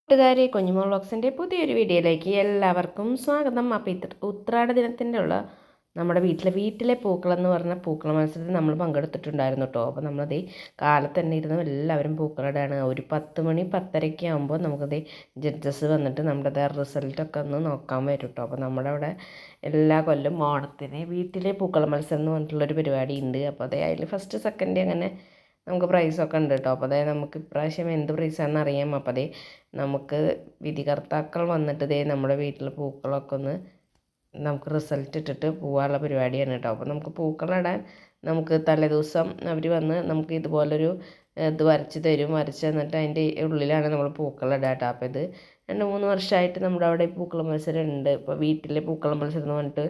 കൂട്ടുകാരെ, കുഞ്ഞുമോൾ വ്ളോഗ്സിൻ്റെ പുതിയൊരു വീഡിയോയിലേക്ക് എല്ലാവർക്കും സ്വാഗതം. അപ്പോൾ ഉത്രാട ദിനത്തിൻ്റെ ഉള്ള നമ്മുടെ വീട്ടിലെ പൂക്കളെന്ന് പറഞ്ഞ പൂക്കള മത്സരത്തിൽ നമ്മൾ പങ്കെടുത്തിട്ടുണ്ടായിരുന്നു കേട്ടോ. അപ്പോൾ നമ്മളത് കാലത്ത് തന്നെ ഇരുന്ന് എല്ലാവരും പൂക്കളിടാണ്. ഒരു 10 മണി 10:30 ആകുമ്പോൾ നമുക്കത് ജഡ്ജസ് വന്നിട്ട് നമ്മുടെ റിസൾട്ടൊക്കെ ഒന്ന് നോക്കാൻ വരും കേട്ടോ. അപ്പോൾ നമ്മുടെ അവിടെ എല്ലാ കൊല്ലം ഓണത്തിന് വീട്ടിലെ പൂക്കള മത്സരം എന്ന് പറഞ്ഞിട്ടുള്ളൊരു പരിപാടി ഉണ്ട്. അപ്പോൾ അതിൽ ഫസ്റ്റ് സെക്കൻഡ് അങ്ങനെ നമുക്ക് പ്രൈസൊക്കെ ഉണ്ട് കേട്ടോ. അപ്പോൾ നമുക്ക് ഇപ്രാവശ്യം എന്ത് പ്രൈസാണെന്ന് അറിയാം. അപ്പോൾ നമുക്ക് വിധികർത്താക്കൾ വന്നിട്ട് നമ്മുടെ വീട്ടിൽ പൂക്കളൊക്കെ ഒന്ന് നമുക്ക് റിസൾട്ട് ഇട്ടിട്ട് പോകാനുള്ള പരിപാടിയാണ് കേട്ടോ. അപ്പോൾ നമുക്ക് പൂക്കളിടാൻ നമുക്ക് തലേദിവസം അവർ വന്ന് നമുക്ക് ഇതുപോലൊരു ഇത് വരച്ച് തരും. വരച്ച് തന്നിട്ട് അതിൻ്റെ ഉള്ളിലാണ് നമ്മൾ പൂക്കളിടുക കേട്ടോ. അപ്പോൾ ഇത് 2-3 വർഷമായിട്ട് നമ്മുടെ അവിടെ പൂക്കള മത്സരം ഉണ്ട്. ഇപ്പോൾ വീട്ടിലെ പൂക്കള മത്സരം എന്ന് പറഞ്ഞിട്ട്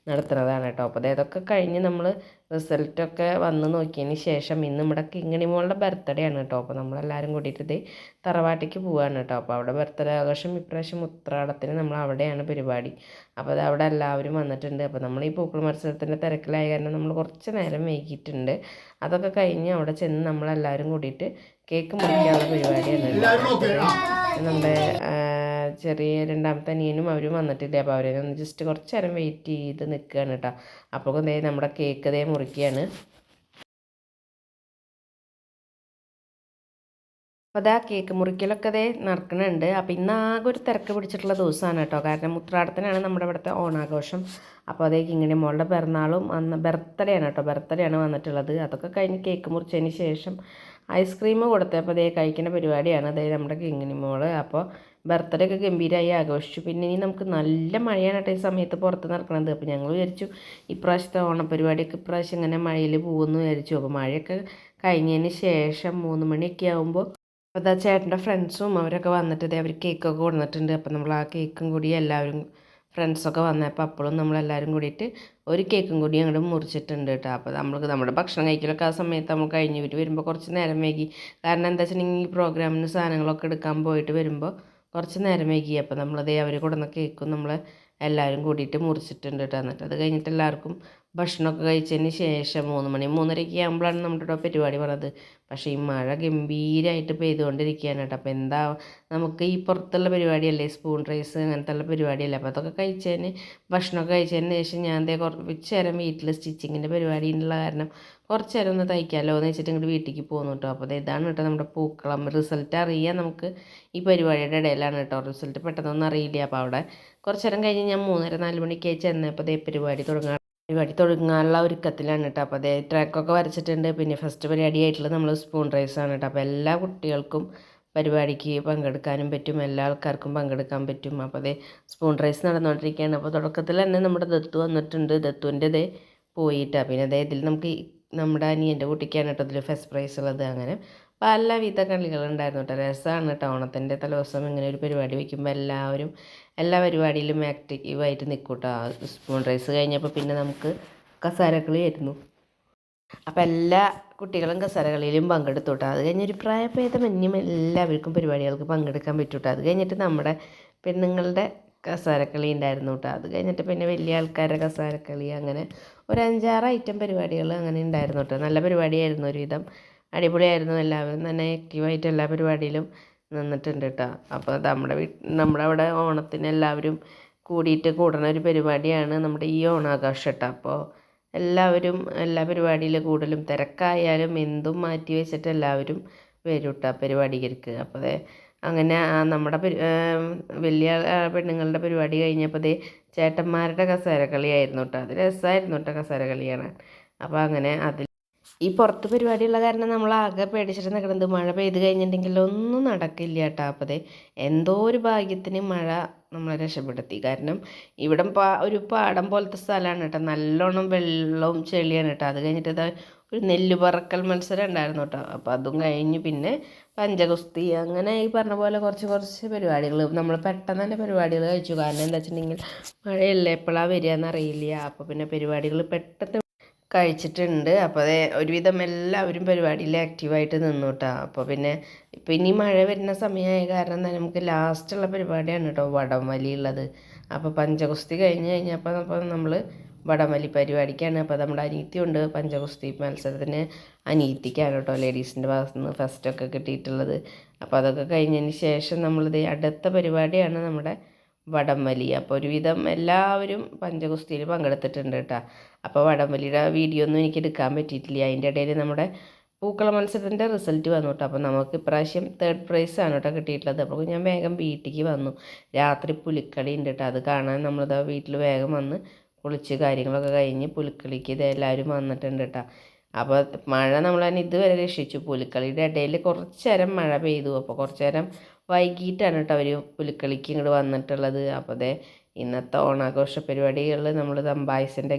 നടത്തുന്നതാണ് കേട്ടോ. അപ്പോൾ അതൊക്കെ കഴിഞ്ഞ് നമ്മൾ റിസൾട്ടൊക്കെ വന്ന് നോക്കിയതിന് ശേഷം ഇന്ന് നമ്മുടെ കിങ്ങിണി മോളുടെ ബർത്ത്ഡേ ആണ് കേട്ടോ. അപ്പോൾ നമ്മളെല്ലാവരും കൂടിയിട്ട് തറവാട്ടിക്ക് പോവുകയാണ് കേട്ടോ. അപ്പോൾ അവിടെ ബർത്ത്ഡേ ആഘോഷം ഇപ്രാവശ്യം ഉത്രാടത്തിന് നമ്മൾ അവിടെയാണ് പരിപാടി. അപ്പോൾ അത് അവിടെ എല്ലാവരും വന്നിട്ടുണ്ട്. അപ്പോൾ നമ്മൾ ഈ പൂക്കള മത്സരത്തിൻ്റെ തിരക്കിലായ കാരണം നമ്മൾ കുറച്ച് നേരം വൈകിയിട്ടുണ്ട്. അതൊക്കെ കഴിഞ്ഞ് അവിടെ ചെന്ന് നമ്മളെല്ലാവരും കൂടിയിട്ട് കേക്ക് മുറിക്കാനുള്ള പരിപാടിയാണ്. നമ്മുടെ ചെറിയ രണ്ടാമത്തെ അനിയനും അവരും വന്നിട്ടില്ല. അപ്പോൾ അവരെ ഒന്ന് ജസ്റ്റ് കുറച്ച് നേരം വെയിറ്റ് ചെയ്ത് നിൽക്കുകയാണ് കേട്ടോ. അപ്പോൾ നമ്മുടെ കേക്ക് മുറിക്കുകയാണ്. അപ്പോൾ കേക്ക് മുറിക്കലൊക്കെ നടക്കുന്നുണ്ട്. അപ്പോൾ ഇന്ന് ആകെ ഒരു തിരക്ക് പിടിച്ചിട്ടുള്ള ദിവസമാണ് കേട്ടോ. കാരണം ഉത്രാടത്തിനാണ് നമ്മുടെ ഇവിടുത്തെ ഓണാഘോഷം. അപ്പോൾ ഇങ്ങനെ മോളുടെ പിറന്നാളും ബർത്ത്ഡേ ആണ് കേട്ടോ. ബർത്ത്ഡേ ആണ് വന്നിട്ടുള്ളത്. അതൊക്കെ കഴിഞ്ഞ് കേക്ക് മുറിച്ചതിന് ശേഷം ഐസ്ക്രീം കൊടുത്തപ്പോൾ കഴിക്കുന്ന പരിപാടിയാണ് നമ്മുടെ കിങ്ങിണി മോള്. അപ്പോൾ ബർത്ത്ഡേ ഒക്കെ ഗംഭീരമായി ആഘോഷിച്ചു. പിന്നെ ഇനി നമുക്ക് നല്ല മഴയാണ് കേട്ടോ ഈ സമയത്ത് പുറത്ത് നടക്കുന്നത്. അപ്പോൾ ഞങ്ങൾ വിചാരിച്ചു ഇപ്രാവശ്യത്തെ ഓണപ്പരിപാടിയൊക്കെ ഇപ്രാവശ്യം ഇങ്ങനെ മഴയിൽ പോകുമെന്ന് വിചാരിച്ചു. അപ്പോൾ മഴയൊക്കെ കഴിഞ്ഞതിന് ശേഷം 3 മണിയൊക്കെ ആകുമ്പോൾ അപ്പോൾ ചേട്ടൻ്റെ ഫ്രണ്ട്സും അവരൊക്കെ വന്നിട്ട് അവർ കേക്കൊക്കെ കൊടുത്തിട്ടുണ്ട്. അപ്പോൾ നമ്മൾ ആ കേക്കും കൂടി എല്ലാവരും ഫ്രണ്ട്സൊക്കെ വന്നപ്പോൾ അപ്പോഴും നമ്മളെല്ലാവരും കൂടിയിട്ട് ഒരു കേക്കും കൂടി അങ്ങോട്ട് മുറിച്ചിട്ടുണ്ട് കേട്ടോ. അപ്പോൾ നമ്മുടെ ഭക്ഷണം കഴിക്കലൊക്കെ ആ സമയത്ത് നമ്മൾ കഴിഞ്ഞ് വരുമ്പോൾ കുറച്ച് നേരം വൈകി. കാരണം എന്താ വെച്ചിട്ടുണ്ടെങ്കിൽ ഈ പ്രോഗ്രാമിന് സാധനങ്ങളൊക്കെ എടുക്കാൻ പോയിട്ട് വരുമ്പോൾ കുറച്ച് നേരം വൈകി. അപ്പോൾ അവർ കൊടുന്ന കേക്കും നമ്മൾ എല്ലാവരും കൂടിയിട്ട് മുറിച്ചിട്ടുണ്ട് കേട്ടോ. എന്നിട്ട് അത് കഴിഞ്ഞിട്ട് എല്ലാവർക്കും ഭക്ഷണമൊക്കെ കഴിച്ചതിന് ശേഷം 3 മണി 3:30 ആകുമ്പോഴാണ് നമ്മുടെ ഇവിടെ പരിപാടി പറഞ്ഞത്. പക്ഷേ ഈ മഴ ഗംഭീരമായിട്ട് പെയ്തുകൊണ്ടിരിക്കുകയാണ് കേട്ടോ. അപ്പോൾ എന്താ നമുക്ക് ഈ പുറത്തുള്ള പരിപാടിയല്ലേ, സ്പൂൺ റൈസ് അങ്ങനത്തെ ഉള്ള പരിപാടിയല്ലേ. അപ്പോൾ അതൊക്കെ കഴിച്ചതിന് ഭക്ഷണമൊക്കെ കഴിച്ചതിന് ശേഷം ഞാൻ കുറച്ച് നേരം വീട്ടിൽ സ്റ്റിച്ചിങ്ങിൻ്റെ പരിപാടി ഉള്ള കാരണം കുറച്ച് നേരം ഒന്ന് തയ്ക്കാമല്ലോ എന്ന് വെച്ചിട്ട് ഇങ്ങോട്ട് വീട്ടിലേക്ക് പോകുന്നു കേട്ടോ. അപ്പോൾ ഇതാണ് കേട്ടോ നമ്മുടെ പൂക്കളം. റിസൾട്ട് അറിയാൻ നമുക്ക് ഈ പരിപാടിയുടെ ഇടയിലാണ് കേട്ടോ. റിസൾട്ട് പെട്ടെന്നൊന്നും അറിയില്ല. അപ്പോൾ അവിടെ കുറച്ച് നേരം കഴിഞ്ഞ് ഞാൻ 3:30-4 മണിക്ക് ചെന്നപ്പോൾ പരിപാടി തുടങ്ങാനുള്ള ഒരുക്കത്തിലാണ് കേട്ടോ. അപ്പോൾ ട്രാക്കൊക്കെ വരച്ചിട്ടുണ്ട്. പിന്നെ ഫസ്റ്റ് പരിപാടിയായിട്ടുള്ള നമ്മൾ സ്പൂൺ റൈസാണ് കേട്ടോ. അപ്പോൾ എല്ലാ കുട്ടികൾക്കും പരിപാടിക്ക് പങ്കെടുക്കാനും പറ്റും, എല്ലാ ആൾക്കാർക്കും പങ്കെടുക്കാൻ പറ്റും. അപ്പോൾ സ്പൂൺ റൈസ് നടന്നുകൊണ്ടിരിക്കുകയാണ്. അപ്പോൾ തുടക്കത്തിൽ തന്നെ നമ്മുടെ ദത്തു വന്നിട്ടുണ്ട്. ദത്തുവിൻ്റെ പോയിട്ടാണ്. പിന്നെ ഇതിൽ നമുക്ക് നമ്മുടെ അനിയൻ്റെ കുട്ടിക്കാണ് കേട്ടോ ഇതിൽ ഫസ്റ്റ് പ്രൈസ് ഉള്ളത്. അങ്ങനെ പലവിധ കളികളുണ്ടായിരുന്നു കേട്ടോ. രസമാണ് കേട്ടോ. ഓണത്തിൻ്റെ തലേദിവസം ഇങ്ങനെ ഒരു പരിപാടി വയ്ക്കുമ്പോൾ എല്ലാവരും എല്ലാ പരിപാടിയിലും ആക്റ്റീവായിട്ട് നിൽക്കും കേട്ടോ. സ്പൂൺ റൈസ് കഴിഞ്ഞപ്പോൾ പിന്നെ നമുക്ക് കസാരക്കളി ആയിരുന്നു. അപ്പോൾ എല്ലാ കുട്ടികളും കസാരകളിയിലും പങ്കെടുത്തു കേട്ടോ. അത് കഴിഞ്ഞൊരു പ്രായഭേദമന്യം എല്ലാവർക്കും പരിപാടികൾക്ക് പങ്കെടുക്കാൻ പറ്റും കേട്ടോ. അത് കഴിഞ്ഞിട്ട് നമ്മുടെ പെണ്ണുങ്ങളുടെ കസാരക്കളി ഉണ്ടായിരുന്നു കേട്ടോ. അത് കഴിഞ്ഞിട്ട് പിന്നെ വലിയ ആൾക്കാരുടെ കസാരക്കളി, അങ്ങനെ ഒരു 5-6 ഐറ്റം പരിപാടികൾ അങ്ങനെ ഉണ്ടായിരുന്നു കേട്ടോ. നല്ല പരിപാടിയായിരുന്നു, ഒരുവിധം അടിപൊളിയായിരുന്നു. എല്ലാവരും തന്നെ ആക്റ്റീവായിട്ട് എല്ലാ പരിപാടിയിലും നിന്നിട്ടുണ്ട് കേട്ടോ. അപ്പോൾ നമ്മുടെ അവിടെ ഓണത്തിന് എല്ലാവരും കൂടിയിട്ട് കൂടുന്ന ഒരു പരിപാടിയാണ് നമ്മുടെ ഈ ഓണാഘോഷം കേട്ടോ. അപ്പോൾ എല്ലാവരും എല്ലാ പരിപാടിയിലും കൂടുതലും തിരക്കായാലും എന്തും മാറ്റി വെച്ചിട്ട് എല്ലാവരും വരും കേട്ടോ പരിപാടികൾക്ക്. അപ്പോൾ അങ്ങനെ നമ്മുടെ വലിയ പെണ്ണുങ്ങളുടെ പരിപാടി കഴിഞ്ഞപ്പോൾ ചേട്ടന്മാരുടെ കസേരക്കളിയായിരുന്നു കേട്ടോ. അത് രസമായിരുന്നു കേട്ടോ കസേരക്കളിയാണ്. അപ്പോൾ അങ്ങനെ ഈ പുറത്ത് പരിപാടിയുള്ള കാരണം നമ്മൾ ആകെ പേടിച്ചിട്ട് നിൽക്കുന്നത് മഴ പെയ്ത് കഴിഞ്ഞിട്ടുണ്ടെങ്കിൽ ഒന്നും നടക്കില്ല കേട്ടോ. അപ്പോൾ എന്തോ ഒരു ഭാഗ്യത്തിന് മഴ നമ്മളെ രക്ഷപ്പെടുത്തി. കാരണം ഇവിടെ ഒരു പാടം പോലത്തെ സ്ഥലമാണ് കേട്ടോ. നല്ലോണം വെള്ളവും ചെളിയാണ് കേട്ടോ. അത് കഴിഞ്ഞിട്ട് ഒരു നെല്ല് പറക്കൽ മത്സരം ഉണ്ടായിരുന്നു കേട്ടോ. അപ്പോൾ അതും കഴിഞ്ഞ് പിന്നെ പഞ്ചഗുസ്തി, അങ്ങനെ ഈ പറഞ്ഞ പോലെ കുറച്ച് പരിപാടികൾ നമ്മൾ പെട്ടെന്ന് തന്നെ പരിപാടികൾ കഴിച്ചു. കാരണം എന്താ വെച്ചിട്ടുണ്ടെങ്കിൽ മഴയല്ലേ, എപ്പോഴാണ് വരിക എന്നറിയില്ല. അപ്പോൾ പിന്നെ പരിപാടികൾ പെട്ടെന്ന് കഴിച്ചിട്ടുണ്ട്. അപ്പോൾ ഒരുവിധം എല്ലാവരും പരിപാടിയിൽ ആക്റ്റീവായിട്ട് നിന്നു കേട്ടോ. അപ്പോൾ പിന്നെ ഇനി മഴ വരുന്ന സമയമായ കാരണം തന്നെ നമുക്ക് ലാസ്റ്റുള്ള പരിപാടിയാണ് കേട്ടോ വടം വലിയുള്ളത്. അപ്പോൾ പഞ്ചഗുസ്തി കഴിഞ്ഞ് കഴിഞ്ഞപ്പോൾ നമ്മൾ വടംവലി പരിപാടിക്കാണ്. അപ്പോൾ നമ്മുടെ അനീത്തിയുണ്ട് പഞ്ചഗുസ്തി മത്സരത്തിന്. അനീത്തിക്കാണ് കേട്ടോ ലേഡീസിൻ്റെ ഭാഗത്തു നിന്ന് ഫസ്റ്റൊക്കെ കിട്ടിയിട്ടുള്ളത്. അപ്പോൾ അതൊക്കെ കഴിഞ്ഞതിന് ശേഷം നമ്മളിത് അടുത്ത പരിപാടിയാണ് നമ്മുടെ വടംവലി. അപ്പോൾ ഒരുവിധം എല്ലാവരും പഞ്ചഗുസ്തിയിൽ പങ്കെടുത്തിട്ടുണ്ട് കേട്ടോ. അപ്പോൾ വടംവലിയുടെ വീഡിയോ ഒന്നും എനിക്ക് എടുക്കാൻ പറ്റിയിട്ടില്ല. അതിൻ്റെ ഇടയിൽ നമ്മുടെ പൂക്കള മത്സരത്തിൻ്റെ റിസൾട്ട് വന്നു കേട്ടോ. അപ്പോൾ നമുക്ക് ഇപ്രാവശ്യം 3rd പ്രൈസാണ് കേട്ടോ കിട്ടിയിട്ടുള്ളത്. അപ്പോൾ ഞാൻ വേഗം വീട്ടിലേക്ക് വന്നു. രാത്രി പുലിക്കളി ഉണ്ട് കേട്ടോ. അത് കാണാൻ നമ്മളിതാ വീട്ടിൽ വേഗം വന്ന് കുളിച്ച് കാര്യങ്ങളൊക്കെ കഴിഞ്ഞ് പുലിക്കളിക്ക് ഇത് എല്ലാവരും വന്നിട്ടുണ്ട് കേട്ടോ. അപ്പോൾ മഴ നമ്മളതിന് ഇതുവരെ രക്ഷിച്ചു. പുലിക്കളിയുടെ ഇടയിൽ കുറച്ച് നേരം മഴ പെയ്തു. അപ്പോൾ കുറച്ച് നേരം വൈകിട്ടാണ് കേട്ടോ അവർ പുലിക്കളിക്ക് ഇങ്ങോട്ട് വന്നിട്ടുള്ളത്. അപ്പോൾ ഇന്നത്തെ ഓണാഘോഷ പരിപാടികളിൽ നമ്മൾ തമ്പായസിൻ്റെ